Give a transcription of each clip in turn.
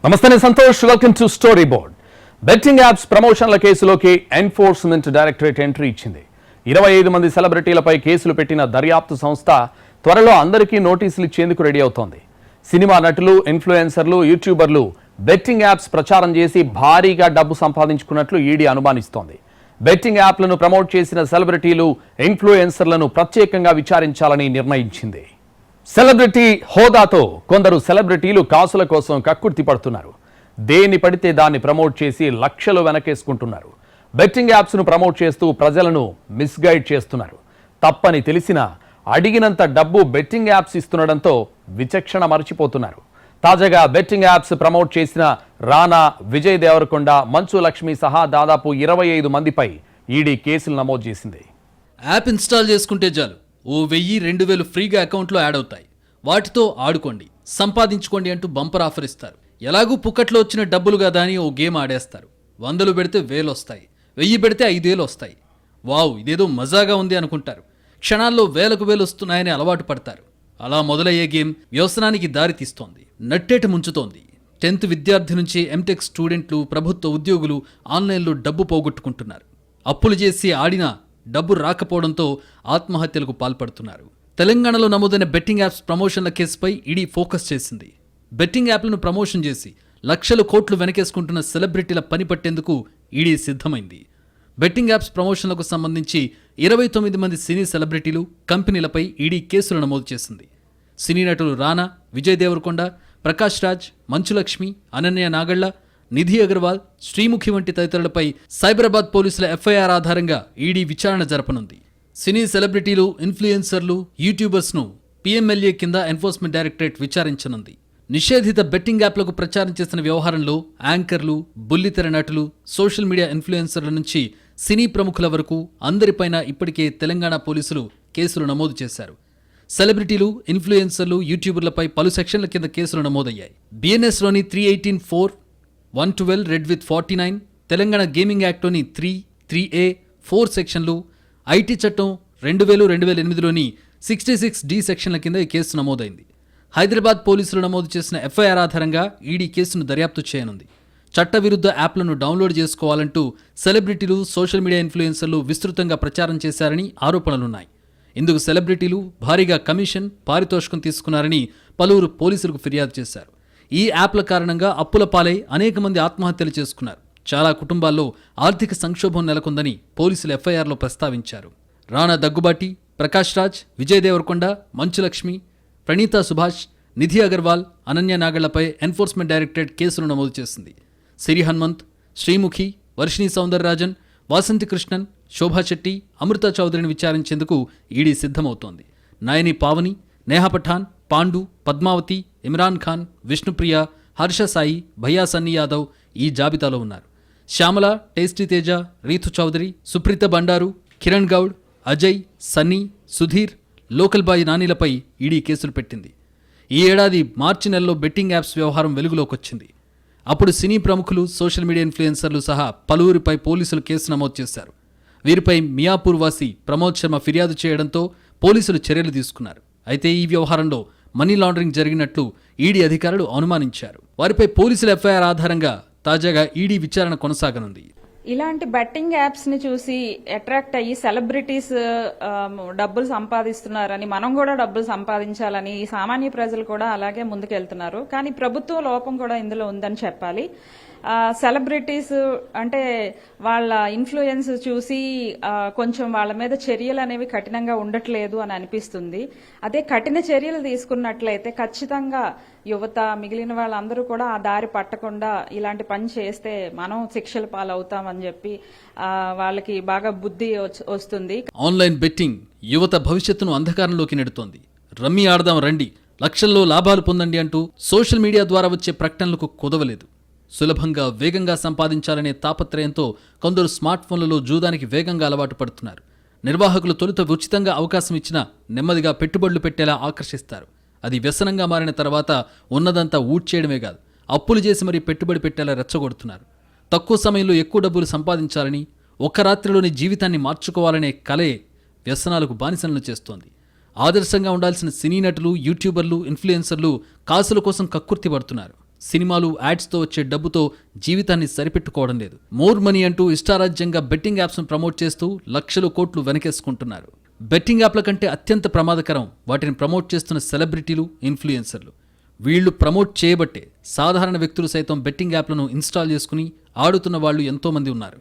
నమస్తే Santosh, welcome to story board. Betting apps ప్రమోషన్ల కేసులోకి ఎన్ఫోర్స్మెంట్ డైరెక్టరేట్ ఎంట్రీ ఇచ్చింది. 25 మంది సెలబ్రిటీలపై కేసులు పెట్టిన దర్యాప్తు సంస్థ త్వరలో అందరికీ నోటీసులు ఇచ్చేందుకు రెడీ అవుతోంది. సినిమా నటులు, ఇన్ఫ్లుయెన్సర్లు, యూట్యూబర్లు బెట్టింగ్ యాప్స్ ప్రచారం చేసి భారీగా డబ్బు సంపాదించుకున్నట్లు ఈడీ అనుమానిస్తోంది. బెట్టింగ్ యాప్లను ప్రమోట్ చేసిన సెలబ్రిటీలు, ఇన్ఫ్లుయెన్సర్లను ప్రత్యేకంగా విచారించాలని నిర్ణయించింది. సెలబ్రిటీ హోదాతో కొందరు సెలబ్రిటీలు కాసుల కోసం కక్కుర్తి పడుతున్నారు. దేన్ని పడితే దాన్ని ప్రమోట్ చేసి లక్షలు వెనకేసుకుంటున్నారు. బెట్టింగ్ యాప్స్ను ప్రమోట్ చేస్తూ ప్రజలను మిస్గైడ్ చేస్తున్నారు. తప్పని తెలిసినా అడిగినంత డబ్బు బెట్టింగ్ యాప్స్ ఇస్తుండడంతో విచక్షణ మర్చిపోతున్నారు. తాజాగా బెట్టింగ్ యాప్స్ ప్రమోట్ చేసిన రానా, విజయ్ దేవరకొండ, మంచు లక్ష్మి సహా దాదాపు 25 మందిపై ఈడీ కేసులు నమోదు చేసింది. యాప్ ఇన్స్టాల్ చేసుకుంటే చాలు, ఓ 1000-2000 ఫ్రీగా అకౌంట్లో యాడ్ అవుతాయి. వాటితో ఆడుకోండి, సంపాదించుకోండి అంటూ బంపర్ ఆఫర్ ఇస్తారు. ఎలాగూ పుక్కట్లో వచ్చిన డబ్బులు కదా అని ఓ గేమ్ ఆడేస్తారు. 100 పెడితే 1000 వస్తాయి, 1000 పెడితే 5000 వస్తాయి. వావ్, ఇదేదో మజాగా ఉంది అనుకుంటారు. క్షణాల్లో 1000 వస్తున్నాయని అలవాటు పడతారు. అలా మొదలయ్యే గేమ్ వ్యసనానికి దారి తీస్తోంది, నట్టేట ముంచుతోంది. 10th విద్యార్థి నుంచి ఎంటెక్ స్టూడెంట్లు, ప్రభుత్వ ఉద్యోగులు ఆన్లైన్లో డబ్బు పోగొట్టుకుంటున్నారు. అప్పులు చేసి ఆడినా డబ్బు రాకపోవడంతో ఆత్మహత్యలకు పాల్పడుతున్నారు. తెలంగాణలో నమోదైన బెట్టింగ్ యాప్స్ ప్రమోషన్ల కేసుపై ఈడీ ఫోకస్ చేసింది. బెట్టింగ్ యాప్లను ప్రమోషన్ చేసి లక్షల కోట్లు వెనకేసుకుంటున్న సెలబ్రిటీల పని పట్టేందుకు ఈడీ సిద్ధమైంది. బెట్టింగ్ యాప్స్ ప్రమోషన్లకు సంబంధించి 29 మంది సినీ సెలబ్రిటీలు, కంపెనీలపై ఈడీ కేసులు నమోదు చేసింది. సినీ నటులు రానా, విజయ్ దేవరకొండ, ప్రకాష్ రాజ్, మంచు లక్ష్మి, అనన్య నాగళ్ల, నిధి అగర్వాల్, శ్రీముఖి వంటి తదితరులపై సైబరాబాద్ పోలీసుల ఎఫ్ఐఆర్ ఆధారంగా ఈడీ విచారణ జరపనుంది. సినీ సెలబ్రిటీలు, ఇన్ఫ్లుయెన్సర్లు, యూట్యూబర్స్ను పీఎంఎల్ఏ కింద ఎన్ఫోర్స్మెంట్ డైరెక్టరేట్ విచారించనుంది. నిషేధిత బెట్టింగ్ యాప్లకు ప్రచారం చేసిన వ్యవహారంలో యాంకర్లు, బుల్లితెర నటులు, సోషల్ మీడియా ఇన్ఫ్లుయెన్సర్ల నుంచి సినీ ప్రముఖుల వరకు అందరిపైన ఇప్పటికే తెలంగాణ పోలీసులు కేసులు నమోదు చేశారు. సెలబ్రిటీలు, ఇన్ఫ్లుయెన్సర్లు, యూట్యూబర్లపై పలు సెక్షన్ల కింద కేసులు నమోదయ్యాయి. బిఎన్ఎస్లోని 318(4), 112 రెడ్ విత్ 49, తెలంగాణ గేమింగ్ యాక్ట్లోని 3, 3A, 4 సెక్షన్లు, ఐటీ చట్టం 2000-2008లోని 66D సెక్షన్ల కింద ఈ కేసు నమోదైంది. హైదరాబాద్ పోలీసులు నమోదు చేసిన ఎఫ్ఐఆర్ ఆధారంగా ఈడీ కేసును దర్యాప్తు చేయనుంది. చట్టవిరుద్ధ యాప్లను డౌన్లోడ్ చేసుకోవాలంటూ సెలబ్రిటీలు, సోషల్ మీడియా ఇన్ఫ్లుయెన్సర్లు విస్తృతంగా ప్రచారం చేశారని ఆరోపణలున్నాయి. ఇందుకు సెలబ్రిటీలు భారీగా కమిషన్, పారితోషికం తీసుకున్నారని పలువురు పోలీసులకు ఫిర్యాదు చేశారు. ఈ యాప్ల కారణంగా అప్పుల పాలై అనేక మంది ఆత్మహత్యలు చేసుకున్నారు. చాలా కుటుంబాల్లో ఆర్థిక సంక్షోభం నెలకొందని పోలీసులు ఎఫ్ఐఆర్లో ప్రస్తావించారు. రానా దగ్గుబాటి, ప్రకాష్ రాజ్, విజయ్ దేవరకొండ, మంచు లక్ష్మి, ప్రణీతా సుభాష్, నిధి అగర్వాల్, అనన్య నాగళ్లపై ఎన్ఫోర్స్మెంట్ డైరెక్టరేట్ కేసులు నమోదు చేసింది. సిరి హనుమంత్, శ్రీముఖి, వర్షిణి సౌందరరాజన్, వాసంతి కృష్ణన్, శోభా శెట్టి, అమృత చౌదరిని విచారించేందుకు ఈడీ సిద్ధమవుతోంది. నయని పావని, నేహా పఠాన్, పాండు, పద్మావతి, ఇమ్రాన్ ఖాన్, విష్ణుప్రియ, హర్ష సాయి, భయ్యా సన్నీ యాదవ్ ఈ జాబితాలో ఉన్నారు. Shyamala, tasty Teja, Ritu Chaudhary, Supritha Bandaru, Kiran Goud, Ajay, Sunny, Sudheer, local boy నానీలపై ఈడీ కేసులు పెట్టింది. ఈ ఏడాది మార్చి నెలలో బెట్టింగ్ యాప్స్ వ్యవహారం వెలుగులోకొచ్చింది. అప్పుడు సినీ ప్రముఖులు, సోషల్ మీడియా ఇన్ఫ్లుయెన్సర్లు సహా పలువురిపై పోలీసులు కేసు నమోదు చేశారు. వీరిపై మియాపూర్ వాసి ప్రమోద్ శర్మ ఫిర్యాదు చేయడంతో పోలీసులు చర్యలు తీసుకున్నారు. అయితే ఈ వ్యవహారంలో మనీ లాండరింగ్ జరిగినట్లు ఈడీ అధికారులు అనుమానించారు. వారిపై పోలీసుల ఎఫ్ఐఆర్ ఆధారంగా తాజాగా ఈడీ విచారణ కొనసాగనుంది. ఇలాంటి బెట్టింగ్ యాప్స్ ని చూసి అట్రాక్ట్ అయ్యి సెలబ్రిటీస్ డబ్బులు సంపాదిస్తున్నారని, మనం కూడా డబ్బులు సంపాదించాలని సామాన్య ప్రజలు కూడా అలాగే ముందుకెళ్తున్నారు. కానీ ప్రభుత్వ లోపం కూడా ఇందులో ఉందని చెప్పాలి. సెలబ్రిటీస్ అంటే వాళ్ళ ఇన్ఫ్లుయెన్స్ చూసి కొంచెం వాళ్ళ మీద చర్యలు అనేవి కఠినంగా ఉండట్లేదు అని అనిపిస్తుంది. అదే కఠిన చర్యలు తీసుకున్నట్లయితే ఖచ్చితంగా యువత, మిగిలిన వాళ్ళందరూ కూడా ఆ దారి పట్టకుండా ఇలాంటి పని చేస్తే మనం శిక్షల పాలవుతామని చెప్పి వాళ్ళకి బాగా బుద్ధి వస్తుంది. ఆన్లైన్ బెట్టింగ్ యువత భవిష్యత్తును అంధకారంలోకి నెడుతోంది. రమ్మీ ఆడదాం రండి, లక్షల్లో లాభాలు పొందండి అంటూ సోషల్ మీడియా ద్వారా వచ్చే ప్రకటనలకు కుదవలేదు. సులభంగా, వేగంగా సంపాదించాలనే తాపత్రయంతో కొందరు స్మార్ట్ ఫోన్లలో జూదానికి వేగంగా అలవాటు పడుతున్నారు. నిర్వాహకులు తొలుత ఉచితంగా అవకాశం ఇచ్చినా నెమ్మదిగా పెట్టుబడులు పెట్టేలా ఆకర్షిస్తారు. అది వ్యసనంగా మారిన తర్వాత ఉన్నదంతా ఊడ్చేయడమే కాదు, అప్పులు చేసి మరీ పెట్టుబడి పెట్టేలా రెచ్చగొడుతున్నారు. తక్కువ సమయంలో ఎక్కువ డబ్బులు సంపాదించాలని, ఒక్క రాత్రిలోని జీవితాన్ని మార్చుకోవాలనే కలే వ్యసనాలకు బానిసలను చేస్తోంది. ఆదర్శంగా ఉండాల్సిన సినీ నటులు, యూట్యూబర్లు, ఇన్ఫ్లుయెన్సర్లు కాసుల కోసం కక్కుర్తి పడుతున్నారు. సినిమాలు యాడ్స్తో వచ్చే డబ్బుతో జీవితాన్ని సరిపెట్టుకోవడం లేదు. మోర్ మనీ అంటూ ఇష్టారాజ్యంగా బెట్టింగ్ యాప్స్ను ప్రమోట్ చేస్తూ లక్షలు కోట్లు వెనకేసుకుంటున్నారు. బెట్టింగ్ యాప్ల కంటే అత్యంత ప్రమాదకరం వాటిని ప్రమోట్ చేస్తున్న సెలబ్రిటీలు, ఇన్ఫ్లుయెన్సర్లు. వీళ్లు ప్రమోట్ చేయబట్టే సాధారణ వ్యక్తులు సైతం బెట్టింగ్ యాప్లను ఇన్స్టాల్ చేసుకుని ఆడుతున్న వాళ్ళు ఎంతోమంది ఉన్నారు.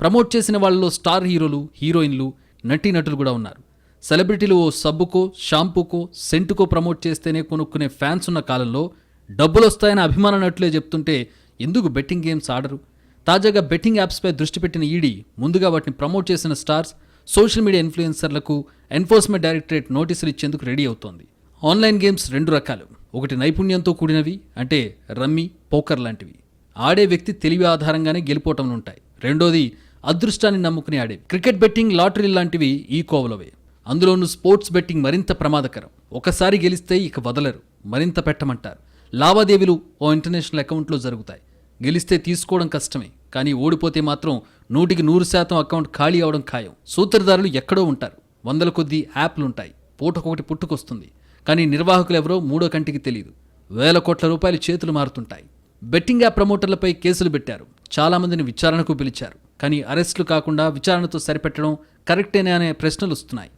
ప్రమోట్ చేసిన వాళ్ళలో స్టార్ హీరోలు, హీరోయిన్లు, నటీనటులు కూడా ఉన్నారు. సెలబ్రిటీలు ఓ సబ్బుకో, షాంపూకో, సెంటుకో ప్రమోట్ చేస్తేనే కొనుక్కునే ఫ్యాన్స్ ఉన్న కాలంలో డబ్బులు వస్తాయని అభిమాన నటులే చెప్తుంటే ఎందుకు బెట్టింగ్ గేమ్స్ ఆడరు? తాజాగా బెట్టింగ్ యాప్స్పై దృష్టి పెట్టిన ఈడీ ముందుగా వాటిని ప్రమోట్ చేసిన స్టార్స్, సోషల్ మీడియా ఇన్ఫ్లుయెన్సర్లకు ఎన్ఫోర్స్మెంట్ డైరెక్టరేట్ నోటీసులు ఇచ్చేందుకు రెడీ అవుతోంది. ఆన్లైన్ గేమ్స్ రెండు రకాలు. ఒకటి నైపుణ్యంతో కూడినవి, అంటే రమ్మీ, పోకర్ లాంటివి. ఆడే వ్యక్తి తెలివి ఆధారంగానే గెలుపోవటం ఉంటాయి. రెండోది అదృష్టాన్ని నమ్ముకుని ఆడేవి. క్రికెట్ బెట్టింగ్, లాటరీ లాంటివి ఈ కోవలవే. అందులోనూ స్పోర్ట్స్ బెట్టింగ్ మరింత ప్రమాదకరం. ఒకసారి గెలిస్తే ఇక వదలరు, మరింత పెట్టమంటారు. లావాదేవీలు ఓ ఇంటర్నేషనల్ అకౌంట్లో జరుగుతాయి. గెలిస్తే తీసుకోవడం కష్టమే, కానీ ఓడిపోతే మాత్రం 100% అకౌంట్ ఖాళీ అవడం ఖాయం. సూత్రధారులు ఎక్కడో ఉంటారు. వందల కొద్దీ యాప్లుంటాయి. పూటకొకటి పుట్టుకొస్తుంది. కానీ నిర్వాహకులెవరో మూడో కంటికి తెలియదు. వేల కోట్ల రూపాయలు చేతులు మారుతుంటాయి. బెట్టింగ్ యాప్ ప్రమోటర్లపై కేసులు పెట్టారు. చాలామందిని విచారణకు పిలిచారు. కానీ అరెస్టులు కాకుండా విచారణతో సరిపెట్టడం కరెక్టేనే అనే ప్రశ్నలు వస్తున్నాయి.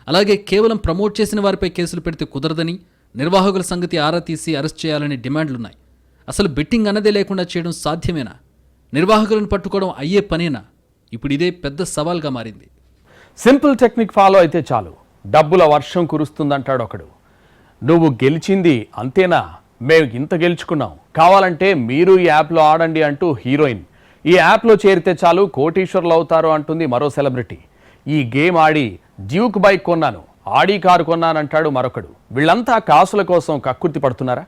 అలాగే కేవలం ప్రమోట్ చేసిన వారిపై కేసులు పెడితే కుదరదని, నిర్వాహకుల సంగతి ఆరా తీసి అరెస్ట్ చేయాలనే డిమాండ్లున్నాయి. అసలు బెట్టింగ్ అన్నదే లేకుండా చేయడం సాధ్యమేనా? నిర్వాహకులను పట్టుకోవడం అయ్యే పనేనా? ఇప్పుడు ఇదే పెద్ద సవాల్గా మారింది. సింపుల్ టెక్నిక్ ఫాలో అయితే చాలు, డబ్బుల వర్షం కురుస్తుందంటాడు ఒకడు. నువ్వు గెలిచింది అంతేనా? మేము ఇంత గెలుచుకున్నాం, కావాలంటే మీరు ఈ యాప్లో ఆడండి అంటూ హీరోయిన్. ఈ యాప్లో చేరితే చాలు కోటీశ్వరులు అవుతారు అంటుంది మరో సెలబ్రిటీ. ఈ గేమ్ ఆడి డ్యూక్ బైక్ కొన్నాను, ఆడి కారు కొన్నానంటాడు మరొకడు. వీళ్ళంతా కాసుల కోసం కక్కుర్తి పడుతున్నారా?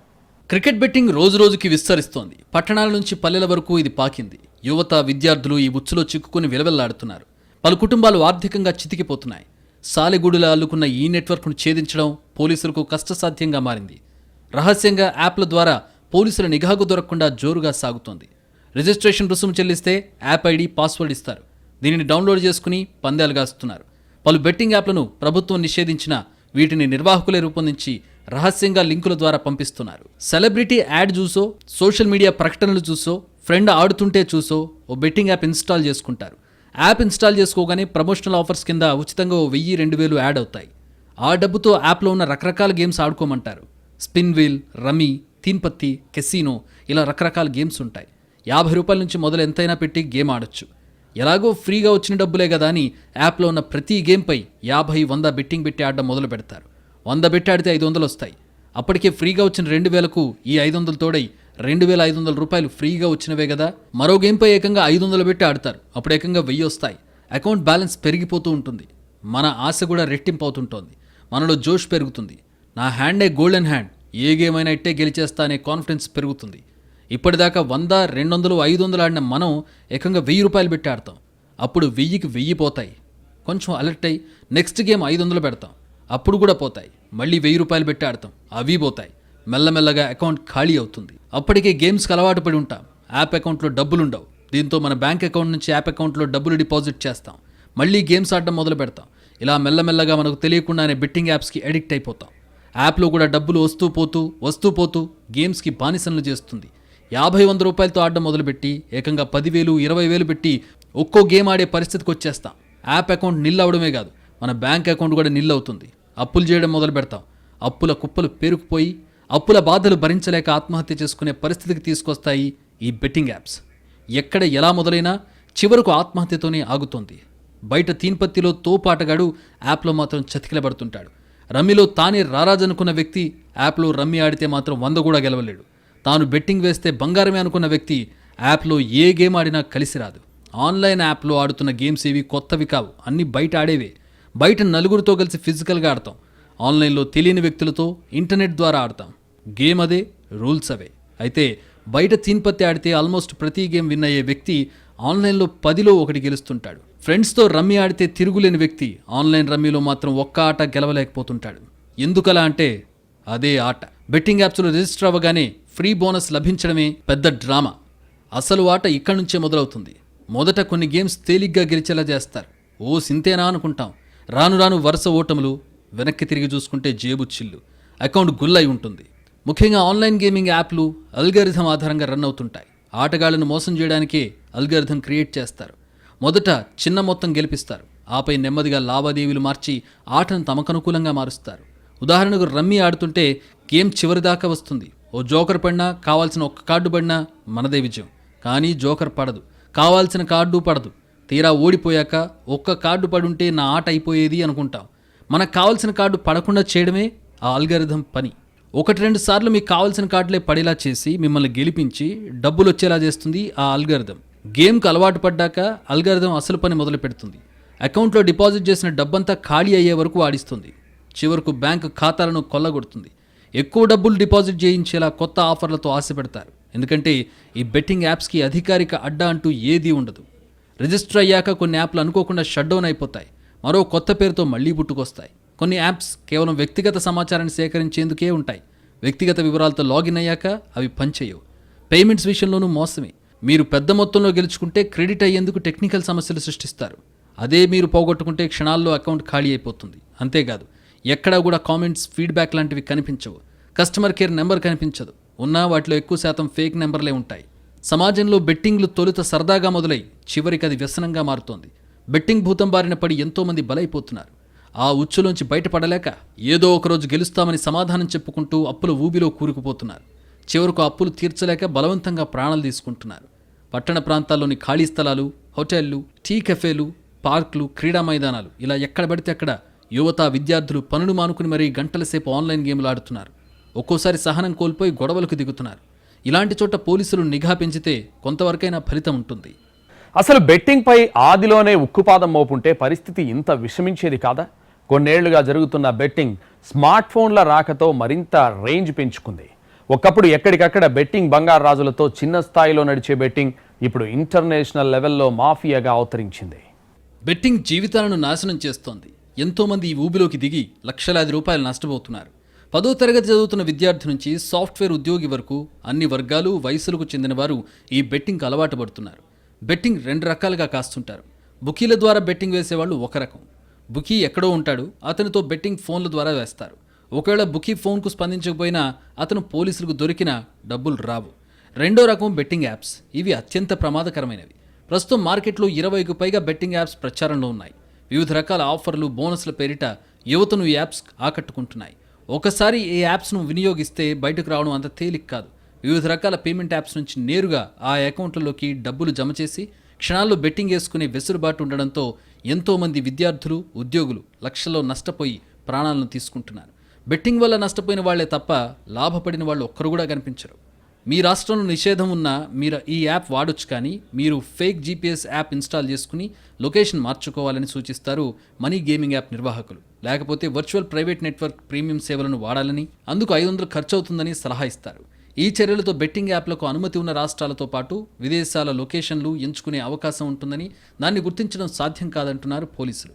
క్రికెట్ బెట్టింగ్ రోజురోజుకి విస్తరిస్తోంది. పట్టణాల నుంచి పల్లెల వరకు ఇది పాకింది. యువత, విద్యార్థులు ఈ ఉచ్చులో చిక్కుకుని విలవెల్లాడుతున్నారు. పలు కుటుంబాలు ఆర్థికంగా చితికిపోతున్నాయి. సాలెగూడులా అల్లుకున్న ఈ నెట్వర్క్ను ఛేదించడం పోలీసులకు కష్టసాధ్యంగా మారింది. రహస్యంగా యాప్ల ద్వారా పోలీసుల నిఘాకు దొరకకుండా జోరుగా సాగుతోంది. రిజిస్ట్రేషన్ రుసుము చెల్లిస్తే యాప్ ఐడి, పాస్వర్డ్ ఇస్తారు. దీనిని డౌన్లోడ్ చేసుకుని పందాలు గాస్తున్నారు. పలు బెట్టింగ్ యాప్లను ప్రభుత్వం నిషేధించినా వీటిని నిర్వాహకులే రూపొందించి రహస్యంగా లింకుల ద్వారా పంపిస్తున్నారు. సెలబ్రిటీ యాడ్ చూసో, సోషల్ మీడియా ప్రకటనలు చూసో, ఫ్రెండ్ ఆడుతుంటే చూసో ఓ బెట్టింగ్ యాప్ ఇన్స్టాల్ చేసుకుంటారు. యాప్ ఇన్స్టాల్ చేసుకోగానే ప్రమోషనల్ ఆఫర్స్ కింద ఉచితంగా 1000-2000 యాడ్ అవుతాయి. ఆ డబ్బుతో యాప్లో ఉన్న రకరకాల గేమ్స్ ఆడుకోమంటారు. Spin wheel, rummy, teen patti, casino, ఇలా రకరకాల గేమ్స్ ఉంటాయి. 50 రూపాయల నుంచి మొదలు ఎంతైనా పెట్టి గేమ్ ఆడొచ్చు. ఎలాగో ఫ్రీగా వచ్చిన డబ్బులే కదా అని యాప్లో ఉన్న ప్రతి గేమ్పై 50-100 బెట్టింగ్ పెట్టి ఆడడం మొదలు పెడతారు. 100 బెట్టి ఆడితే 500 వస్తాయి. అప్పటికే ఫ్రీగా వచ్చిన 2000కు ఈ 500 తోడై 2500 రూపాయలు ఫ్రీగా వచ్చినవే కదా. మరో గేమ్పై ఏకంగా 500 పెట్టి ఆడతారు. అప్పుడు ఏకంగా 1000 వస్తాయి. అకౌంట్ బ్యాలెన్స్ పెరిగిపోతూ ఉంటుంది. మన ఆశ కూడా రెట్టింపు అవుతుంటోంది. మనలో జోష్ పెరుగుతుంది. నా హ్యాండే గోల్డెన్ హ్యాండ్, ఏ గేమ్ అయినా ఇట్టే గెలిచేస్తా అనే కాన్ఫిడెన్స్ పెరుగుతుంది. ఇప్పటిదాకా 100, 200, 500 ఆడిన మనం ఏకంగా 1000 రూపాయలు పెట్టి ఆడతాం. అప్పుడు 1000కి 1000 పోతాయి. కొంచెం అలర్ట్ అయ్యి నెక్స్ట్ గేమ్ 500 పెడతాం. అప్పుడు కూడా పోతాయి. మళ్ళీ 1000 రూపాయలు పెట్టి ఆడతాం. అవి పోతాయి. మెల్లమెల్లగా అకౌంట్ ఖాళీ అవుతుంది. అప్పటికే గేమ్స్కి అలవాటు పడి ఉంటాం. యాప్ అకౌంట్లో డబ్బులుండవు. దీంతో మన బ్యాంక్ అకౌంట్ నుంచి యాప్ అకౌంట్లో డబ్బులు డిపాజిట్ చేస్తాం. మళ్ళీ గేమ్స్ ఆడడం మొదలు పెడతాం. ఇలా మెల్లమెల్లగా మనకు తెలియకుండానే బెట్టింగ్ యాప్స్కి అడిక్ట్ అయిపోతాం. యాప్లో కూడా డబ్బులు వస్తూ పోతూ గేమ్స్కి బానిసలు చేస్తుంది. 50-100 రూపాయలతో ఆడడం మొదలుపెట్టి ఏకంగా 10,000, 20,000 పెట్టి ఒక్కో గేమ్ ఆడే పరిస్థితికి వచ్చేస్తాం. యాప్ అకౌంట్ నిల్ అవడమే కాదు, మన బ్యాంక్ అకౌంట్ కూడా నిల్ అవుతుంది. అప్పులు చేయడం మొదలు పెడతాం. అప్పుల కుప్పలు పేరుకుపోయి అప్పుల బాధలు భరించలేక ఆత్మహత్య చేసుకునే పరిస్థితికి తీసుకొస్తాయి ఈ బెట్టింగ్ యాప్స్. ఎక్కడ ఎలా మొదలైనా చివరకు ఆత్మహత్యతోనే ఆగుతోంది. బయట తీన్పత్తిలో తోపాటగాడు యాప్లో మాత్రం చతికిలబడుతుంటాడు. రమ్మీలో తానే రారాజనుకున్న వ్యక్తి యాప్లో రమ్మీ ఆడితే మాత్రం 100 కూడా గెలవలేడు. తాను బెట్టింగ్ వేస్తే బంగారమే అనుకున్న వ్యక్తి యాప్లో ఏ గేమ్ ఆడినా కలిసి రాదు. ఆన్లైన్ యాప్లో ఆడుతున్న గేమ్స్ ఏవి కొత్తవి కావు, అన్నీ బయట ఆడేవే. బయట నలుగురితో కలిసి ఫిజికల్గా ఆడతాం. ఆన్లైన్లో తెలియని వ్యక్తులతో ఇంటర్నెట్ ద్వారా ఆడతాం. గేమ్ అదే, రూల్స్ అవే. అయితే బయట తీన్పత్తి ఆడితే ఆల్మోస్ట్ ప్రతి గేమ్ విన్ అయ్యే వ్యక్తి ఆన్లైన్లో 10లో 1 గెలుస్తుంటాడు. ఫ్రెండ్స్తో రమ్మీ ఆడితే తిరుగులేని వ్యక్తి ఆన్లైన్ రమ్మీలో మాత్రం ఒక్క ఆట గెలవలేకపోతుంటాడు. ఎందుకలా అంటే అదే ఆట. బెట్టింగ్ యాప్స్లో రిజిస్టర్ అవ్వగానే ఫ్రీ బోనస్ లభించడమే పెద్ద డ్రామా. అసలు ఆట ఇక్కడి నుంచే మొదలవుతుంది. మొదట కొన్ని గేమ్స్ తేలిగ్గా గెలిచేలా చేస్తారు. ఓ సింతేనా అనుకుంటాం. రాను రాను వరుస ఓటములు. వెనక్కి తిరిగి చూసుకుంటే జేబు చిల్లు. అకౌంట్ గుల్లై ఉంటుంది. ముఖ్యంగా ఆన్లైన్ గేమింగ్ యాప్లు అల్గారిథం ఆధారంగా రన్ అవుతుంటాయి. ఆటగాళ్లను మోసం చేయడానికే అల్గారిథం క్రియేట్ చేస్తారు. మొదట చిన్న మొత్తం గెలిపిస్తారు, ఆపై నెమ్మదిగా లావాదేవీలు మార్చి ఆటను తమకనుకూలంగా మారుస్తారు. ఉదాహరణకు రమ్మీ ఆడుతుంటే గేమ్ చివరిదాకా వస్తుంది. ఓ జోకర్ పడినా, కావాల్సిన ఒక్క కార్డు పడినా మనదే విజయం. కానీ జోకర్ పడదు, కావాల్సిన కార్డు పడదు. తీరా ఓడిపోయాక ఒక్క కార్డు పడుంటే నా ఆట అయిపోయేది అనుకుంటాం. మనకు కావాల్సిన కార్డు పడకుండా చేయడమే ఆ అల్గారిథం పని. 1-2 సార్లు మీకు కావాల్సిన కార్డులే పడేలా చేసి మిమ్మల్ని గెలిపించి డబ్బులు వచ్చేలా చేస్తుంది ఆ అల్గారిథం. గేమ్కు అలవాటు పడ్డాక అల్గారిథం అసలు పని మొదలు పెడుతుంది. అకౌంట్లో డిపాజిట్ చేసిన డబ్బంతా ఖాళీ అయ్యే వరకు ఆడిస్తుంది. చివరకు బ్యాంకు ఖాతాలను కొల్లగొడుతుంది. ఎక్కువ డబ్బులు డిపాజిట్ చేయించేలా కొత్త ఆఫర్లతో ఆశ పెడతారు. ఎందుకంటే ఈ బెట్టింగ్ యాప్స్కి అధికారిక అడ్డా అంటూ ఏదీ ఉండదు. రిజిస్టర్ అయ్యాక కొన్ని యాప్లు అనుకోకుండా షట్ డౌన్ అయిపోతాయి, మరో కొత్త పేరుతో మళ్లీ పుట్టుకొస్తాయి. కొన్ని యాప్స్ కేవలం వ్యక్తిగత సమాచారాన్ని సేకరించేందుకే ఉంటాయి. వ్యక్తిగత వివరాలతో లాగిన్ అయ్యాక అవి పనిచేయవు. పేమెంట్స్ విషయంలోనూ మోసమే. మీరు పెద్ద మొత్తంలో గెలుచుకుంటే క్రెడిట్ అయ్యేందుకు టెక్నికల్ సమస్యలు సృష్టిస్తారు. అదే మీరు పోగొట్టుకుంటే క్షణాల్లో అకౌంట్ ఖాళీ అయిపోతుంది. అంతేకాదు, ఎక్కడా కూడా కామెంట్స్, ఫీడ్బ్యాక్ లాంటివి కనిపించవు. కస్టమర్ కేర్ నెంబర్ కనిపించదు. ఉన్నా వాటిలో ఎక్కువ శాతం ఫేక్ నెంబర్లే ఉంటాయి. సమాజంలో బెట్టింగ్లు తొలుత సరదాగా మొదలై చివరికి అది వ్యసనంగా మారుతోంది. బెట్టింగ్ భూతం బారిన పడి ఎంతోమంది బలైపోతున్నారు. ఆ ఉచ్చులోంచి బయటపడలేక ఏదో ఒకరోజు గెలుస్తామని సమాధానం చెప్పుకుంటూ అప్పుల ఊబిలో కూరుకుపోతున్నారు. చివరకు అప్పులు తీర్చలేక బలవంతంగా ప్రాణాలు తీసుకుంటున్నారు. పట్టణ ప్రాంతాల్లోని ఖాళీ స్థలాలు, హోటళ్లు, టీ కెఫేలు, పార్కులు, క్రీడా మైదానాలు ఇలా ఎక్కడ పడితే అక్కడ యువత, విద్యార్థులు పనులు మానుకుని మరీ గంటల సేపు ఆన్లైన్ గేమ్లు ఆడుతున్నారు. ఒక్కోసారి సహనం కోల్పోయి గొడవలకు దిగుతున్నారు. ఇలాంటి చోట పోలీసులు నిఘా పెంచితే కొంతవరకైనా ఫలితం ఉంటుంది. అసలు బెట్టింగ్పై ఆదిలోనే ఉక్కుపాదం మోపుంటే పరిస్థితి ఇంత విషమించేది కాదా? కొన్నేళ్లుగా జరుగుతున్న బెట్టింగ్ స్మార్ట్ ఫోన్ల రాకతో మరింత రేంజ్ పెంచుకుంది. ఒకప్పుడు ఎక్కడికక్కడ బెట్టింగ్ బంగారు రాజులతో చిన్న స్థాయిలో నడిచే బెట్టింగ్ ఇప్పుడు ఇంటర్నేషనల్ లెవెల్లో మాఫియాగా అవతరించింది. బెట్టింగ్ జీవితాలను నాశనం చేస్తోంది. ఎంతోమంది ఈ ఊబిలోకి దిగి లక్షలాది రూపాయలు నష్టపోతున్నారు. 10వ తరగతి చదువుతున్న విద్యార్థి నుంచి సాఫ్ట్వేర్ ఉద్యోగి వరకు అన్ని వర్గాలు, వయసులకు చెందిన వారు ఈ బెట్టింగ్కి అలవాటు పడుతున్నారు. బెట్టింగ్ 2 రకాలుగా కాస్తుంటారు. బుకీల ద్వారా బెట్టింగ్ వేసేవాళ్ళు ఒక రకం. బుకీ ఎక్కడో ఉంటాడు, అతనితో బెట్టింగ్ ఫోన్ల ద్వారా వేస్తారు. ఒకవేళ బుకీ ఫోన్కు స్పందించకపోయినా అతను పోలీసులకు దొరికినా డబ్బులు రావు. రెండో రకం బెట్టింగ్ యాప్స్. ఇవి అత్యంత ప్రమాదకరమైనవి. ప్రస్తుతం మార్కెట్లో 20కు పైగా బెట్టింగ్ యాప్స్ ప్రచారంలో ఉన్నాయి. వివిధ రకాల ఆఫర్లు, బోనస్ల పేరిట యువతను ఈ యాప్స్ ఆకట్టుకుంటున్నాయి. ఒకసారి ఈ యాప్స్ను వినియోగిస్తే బయటకు రావడం అంత తేలిక కాదు. వివిధ రకాల పేమెంట్ యాప్స్ నుంచి నేరుగా ఆ అకౌంట్లలోకి డబ్బులు జమ చేసి క్షణాల్లో బెట్టింగ్ వేసుకునే వెసులుబాటు ఉండడంతో ఎంతోమంది విద్యార్థులు, ఉద్యోగులు లక్షల్లో నష్టపోయి ప్రాణాలను తీసుకుంటున్నారు. బెట్టింగ్ వల్ల నష్టపోయిన వాళ్లే తప్ప లాభపడిన వాళ్ళు ఒక్కరు కూడా కనిపించరు. మీ రాష్ట్రంలో నిషేధం ఉన్నా మీరు ఈ యాప్ వాడొచ్చు, కానీ మీరు ఫేక్ జీపీఎస్ యాప్ ఇన్స్టాల్ చేసుకుని లొకేషన్ మార్చుకోవాలని సూచిస్తారు మనీ గేమింగ్ యాప్ నిర్వాహకులు. లేకపోతే వర్చువల్ ప్రైవేట్ నెట్వర్క్ ప్రీమియం సేవలను వాడాలని, అందుకు 500 ఖర్చు అవుతుందని సలహా ఇస్తారు. ఈ చర్యలతో బెట్టింగ్ యాప్లకు అనుమతి ఉన్న రాష్ట్రాలతో పాటు విదేశాల లొకేషన్లు ఎంచుకునే అవకాశం ఉంటుందని, దాన్ని గుర్తించడం సాధ్యం కాదంటున్నారు పోలీసులు.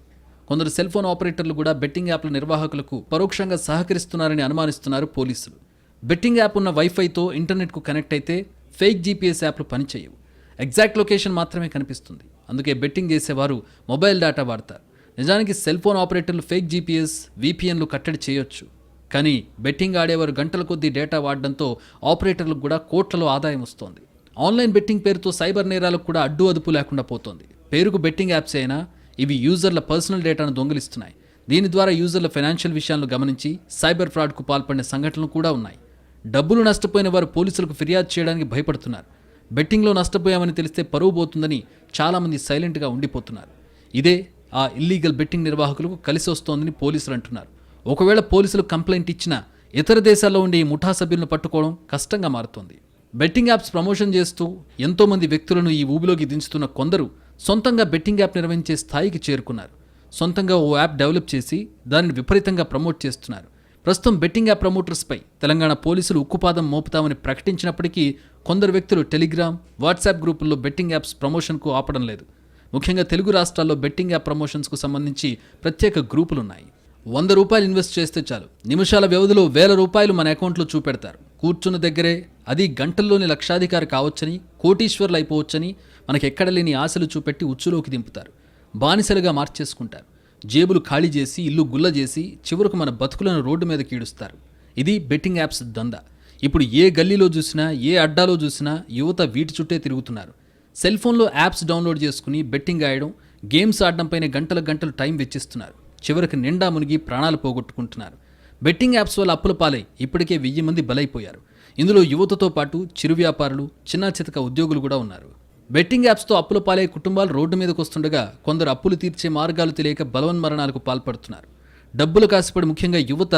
కొందరు సెల్ ఫోన్ ఆపరేటర్లు కూడా బెట్టింగ్ యాప్ల నిర్వాహకులకు పరోక్షంగా సహకరిస్తున్నారని అనుమానిస్తున్నారు పోలీసులు. బెట్టింగ్ యాప్ ఉన్న వైఫైతో ఇంటర్నెట్కు కనెక్ట్ అయితే ఫేక్ జీపీఎస్ యాప్లు పనిచేయవు. ఎగ్జాక్ట్ లొకేషన్ మాత్రమే కనిపిస్తుంది. అందుకే బెట్టింగ్ చేసేవారు మొబైల్ డేటా వాడతారు. నిజానికి సెల్ ఫోన్ ఆపరేటర్లు ఫేక్ జీపీఎస్, వీపీఎన్లు కట్టడి చేయొచ్చు. కానీ బెట్టింగ్ ఆడేవారు గంటల కొద్దీ డేటా వాడడంతో ఆపరేటర్లకు కూడా కోట్లలో ఆదాయం వస్తోంది. ఆన్లైన్ బెట్టింగ్ పేరుతో సైబర్ నేరాలకు కూడా అడ్డు అదుపు లేకుండా పోతోంది. పేరుకు బెట్టింగ్ యాప్స్ అయినా ఇవి యూజర్ల పర్సనల్ డేటాను దొంగిలిస్తున్నాయి. దీని ద్వారా యూజర్ల ఫైనాన్షియల్ విషయాలను గమనించి సైబర్ ఫ్రాడ్కు పాల్పడిన సంఘటనలు కూడా ఉన్నాయి. డబ్బులు నష్టపోయిన వారు పోలీసులకు ఫిర్యాదు చేయడానికి భయపడుతున్నారు. బెట్టింగ్లో నష్టపోయామని తెలిస్తే పరువు పోతుందని చాలామంది సైలెంట్గా ఉండిపోతున్నారు. ఇదే ఆ ఇల్లీగల్ బెట్టింగ్ నిర్వాహకులకు కలిసి వస్తోందని పోలీసులు అంటున్నారు. ఒకవేళ పోలీసులు కంప్లైంట్ ఇచ్చినా ఇతర దేశాల్లో ఉండే ఈ ముఠా సభ్యులను పట్టుకోవడం కష్టంగా మారుతోంది. బెట్టింగ్ యాప్స్ ప్రమోషన్ చేస్తూ ఎంతోమంది వ్యక్తులను ఈ ఊబిలోకి దించుతున్న కొందరు సొంతంగా బెట్టింగ్ యాప్ నిర్వహించే స్థాయికి చేరుకున్నారు. సొంతంగా ఓ యాప్ డెవలప్ చేసి దానిని విపరీతంగా ప్రమోట్ చేస్తున్నారు. ప్రస్తుతం బెట్టింగ్ యాప్ ప్రమోటర్స్పై తెలంగాణ పోలీసులు ఉక్కుపాదం మోపుతామని ప్రకటించినప్పటికీ కొందరు వ్యక్తులు టెలిగ్రామ్, వాట్సాప్ గ్రూపుల్లో బెట్టింగ్ యాప్స్ ప్రమోషన్కు ఆపడం లేదు. ముఖ్యంగా తెలుగు రాష్ట్రాల్లో బెట్టింగ్ యాప్ ప్రమోషన్స్కు సంబంధించి ప్రత్యేక గ్రూపులున్నాయి. 100 రూపాయలు ఇన్వెస్ట్ చేస్తే చాలు, నిమిషాల వ్యవధిలో 1000 రూపాయలు మన అకౌంట్లో చూపెడతారు. కూర్చున్న దగ్గరే అది గంటల్లోని లక్షాధికారి కావచ్చని, కోటీశ్వర్లు అయిపోవచ్చని మనకెక్కడ లేని ఆశలు చూపెట్టి ఉచ్చులోకి దింపుతారు. బానిసలుగా మార్చేసుకుంటారు. జేబులు ఖాళీ చేసి, ఇల్లు గుల్ల చేసి చివరకు మన బతుకులను రోడ్డు మీద కీడుస్తారు. ఇది బెట్టింగ్ యాప్స్ దందా. ఇప్పుడు ఏ గల్లీలో చూసినా ఏ అడ్డాలో చూసినా యువత వీటి చుట్టే తిరుగుతున్నారు. సెల్ ఫోన్లో యాప్స్ డౌన్లోడ్ చేసుకుని బెట్టింగ్ ఆడడం, గేమ్స్ ఆడడంపైనే గంటలు టైం వెచ్చిస్తున్నారు. చివరికి నిండా మునిగి ప్రాణాలు పోగొట్టుకుంటున్నారు. బెట్టింగ్ యాప్స్ వల్ల అప్పుల పాలై ఇప్పటికే 1000 మంది బలైపోయారు. ఇందులో యువతతో పాటు చిరు వ్యాపారులు, చిన్న చితక ఉద్యోగులు కూడా ఉన్నారు. బెట్టింగ్ యాప్స్తో అప్పుల పాలై కుటుంబాలు రోడ్డు మీదకు వస్తుండగా కొందరు అప్పులు తీర్చే మార్గాలు తెలియక బలవన్మరణాలకు పాల్పడుతున్నారు. డబ్బులు కాసిపడి ముఖ్యంగా యువత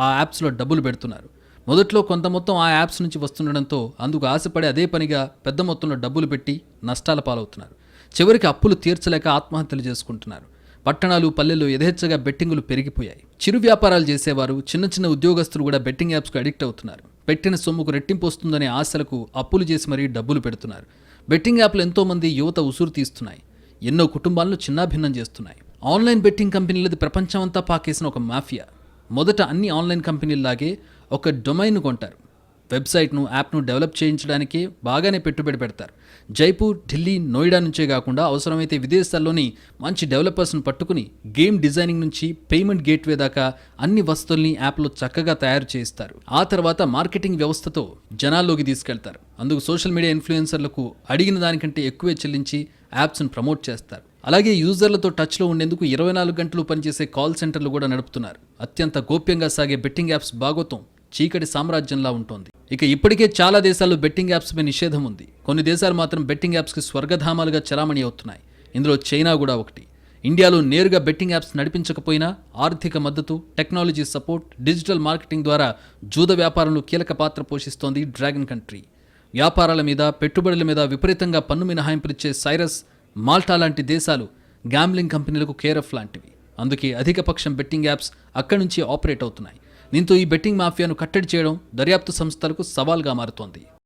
ఆ యాప్స్లో డబ్బులు పెడుతున్నారు. మొదట్లో కొంత మొత్తం ఆ యాప్స్ నుంచి వస్తుండడంతో అందుకు ఆశపడి అదే పనిగా పెద్ద మొత్తంలో డబ్బులు పెట్టి నష్టాల పాలవుతున్నారు. చివరికి అప్పులు తీర్చలేక ఆత్మహత్యలు చేసుకుంటున్నారు. పట్టణాలు, పల్లెల్లో యథేచ్ఛగా బెట్టింగులు పెరిగిపోయాయి. చిరు వ్యాపారాలు చేసేవారు, చిన్న ఉద్యోగస్తులు కూడా బెట్టింగ్ యాప్స్కు అడిక్ట్ అవుతున్నారు. పెట్టిన సొమ్ముకు రెట్టింపు వస్తుందనే ఆశలకు అప్పులు చేసి మరీ డబ్బులు పెడుతున్నారు. బెట్టింగ్ యాప్లు ఎంతోమంది యువత ఉసురు తీస్తున్నాయి. ఎన్నో కుటుంబాలను చిన్నాభిన్నం చేస్తున్నాయి. ఆన్లైన్ బెట్టింగ్ కంపెనీలది ప్రపంచమంతా పాకేసిన ఒక మాఫియా. మొదట అన్ని ఆన్లైన్ కంపెనీల్లాగే ఒక డొమైన్ కొంటారు. వెబ్సైట్ను, యాప్ను డెవలప్ చేయించడానికే బాగానే పెట్టుబడి పెడతారు. జైపూర్, ఢిల్లీ, నోయిడా నుంచే కాకుండా అవసరమైతే విదేశాల్లోని మంచి డెవలపర్స్ను పట్టుకుని గేమ్ డిజైనింగ్ నుంచి పేమెంట్ గేట్వే దాకా అన్ని వస్తువుల్ని యాప్లో చక్కగా తయారు చేయిస్తారు. ఆ తర్వాత మార్కెటింగ్ వ్యవస్థతో జనాల్లోకి తీసుకెళ్తారు. అందుకు సోషల్ మీడియా ఇన్ఫ్లుయెన్సర్లకు అడిగిన దానికంటే ఎక్కువే చెల్లించి యాప్స్ను ప్రమోట్ చేస్తారు. అలాగే యూజర్లతో టచ్లో ఉండేందుకు 24 గంటలు పనిచేసే కాల్ సెంటర్లు కూడా నడుపుతున్నారు. అత్యంత గోప్యంగా సాగే బెట్టింగ్ యాప్స్ భాగోతం చీకటి సామ్రాజ్యంలా ఉంటుంది. ఇక ఇప్పటికే చాలా దేశాల్లో బెట్టింగ్ యాప్స్పై నిషేధం ఉంది. కొన్ని దేశాలు మాత్రం బెట్టింగ్ యాప్స్కి స్వర్గధామాలుగా చలామణి అవుతున్నాయి. ఇందులో చైనా కూడా ఒకటి. ఇండియాలో నేరుగా బెట్టింగ్ యాప్స్ నడిపించకపోయినా ఆర్థిక మద్దతు, టెక్నాలజీ సపోర్ట్, డిజిటల్ మార్కెటింగ్ ద్వారా జూద వ్యాపారంలో కీలక పాత్ర పోషిస్తోంది డ్రాగన్ కంట్రీ. వ్యాపారాల మీద, పెట్టుబడుల మీద విపరీతంగా పన్ను మినహాయింపులిచ్చే సైరస్, మాల్టా లాంటి దేశాలు గ్యాంబ్లింగ్ కంపెనీలకు కేరఫ్ లాంటివి. అందుకే అధిక పక్షం బెట్టింగ్ యాప్స్ అక్కడి నుంచి ఆపరేట్ అవుతున్నాయి. దీంతో ఈ బెట్టింగ్ మాఫియాను కట్టడి చేయడం దర్యాప్తు సంస్థలకు సవాల్గా మారుతోంది.